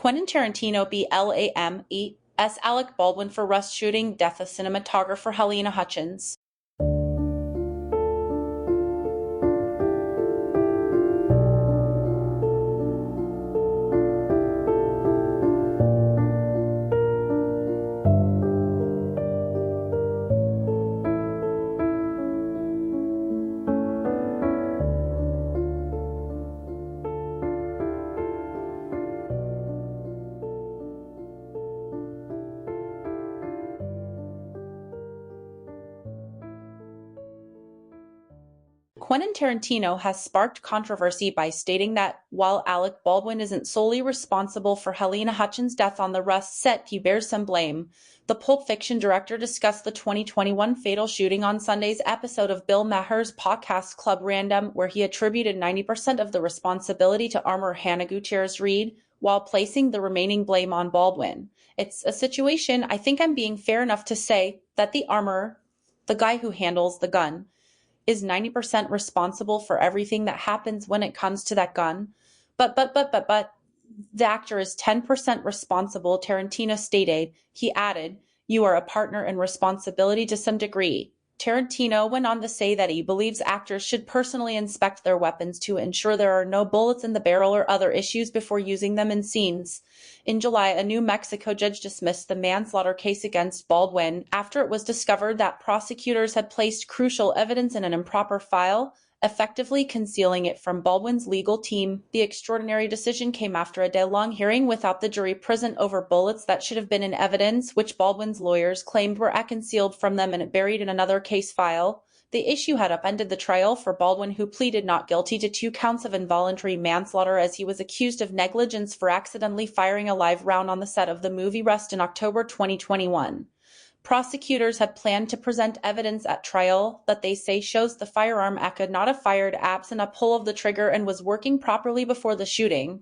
Quentin Tarantino BLAMES Alec Baldwin for Rust shooting death of cinematographer Halyna Hutchins. Quentin Tarantino has sparked controversy by stating that while Alec Baldwin isn't solely responsible for Halyna Hutchins' death on the Rust set, he bears some blame. The Pulp Fiction director discussed the 2021 fatal shooting on Sunday's episode of Bill Maher's podcast Club Random, where he attributed 90% of the responsibility to armor Hannah Gutierrez-Reed, while placing the remaining blame on Baldwin. It's a situation, I think I'm being fair enough to say, that the armorer, the guy who handles the gun, is 90% responsible for everything that happens when it comes to that gun. But, the actor is 10% responsible, Tarantino stated. He added, "You are a partner in responsibility to some degree." Tarantino went on to say that he believes actors should personally inspect their weapons to ensure there are no bullets in the barrel or other issues before using them in scenes. In July, a New Mexico judge dismissed the manslaughter case against Baldwin after it was discovered that prosecutors had placed crucial evidence in an improper file, effectively concealing it from Baldwin's legal team. The extraordinary decision came after a day-long hearing without the jury present over bullets that should have been in evidence, which Baldwin's lawyers claimed were concealed from them and buried in another case file. The issue had upended the trial for Baldwin, who pleaded not guilty to 2 counts of involuntary manslaughter as he was accused of negligence for accidentally firing a live round on the set of the movie Rust in October 2021. Prosecutors had planned to present evidence at trial that they say shows the firearm could not have fired absent a pull of the trigger and was working properly before the shooting.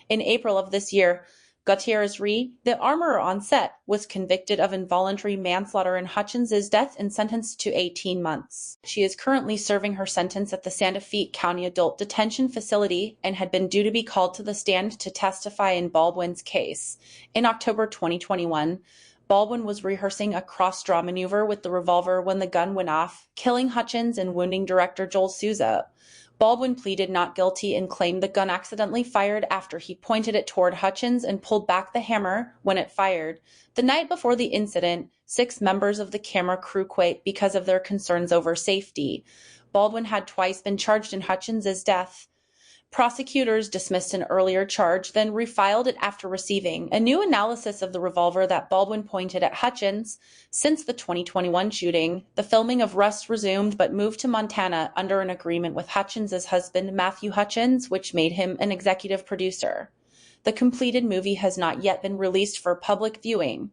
In April of this year, Gutierrez-Reed, the armorer on set, was convicted of involuntary manslaughter in Hutchins' death and sentenced to 18 months. She is currently serving her sentence at the Santa Fe County Adult Detention Facility and had been due to be called to the stand to testify in Baldwin's case. In October 2021, Baldwin was rehearsing a cross-draw maneuver with the revolver when the gun went off, killing Hutchins and wounding director Joel Souza. Baldwin pleaded not guilty and claimed the gun accidentally fired after he pointed it toward Hutchins and pulled back the hammer when it fired. The night before the incident, 6 members of the camera crew quit because of their concerns over safety. Baldwin had twice been charged in Hutchins' death. Prosecutors dismissed an earlier charge, then refiled it after receiving a new analysis of the revolver that Baldwin pointed at Hutchins. Since the 2021 shooting, the filming of Rust resumed but moved to Montana under an agreement with Hutchins' husband, Matthew Hutchins, which made him an executive producer. The completed movie has not yet been released for public viewing.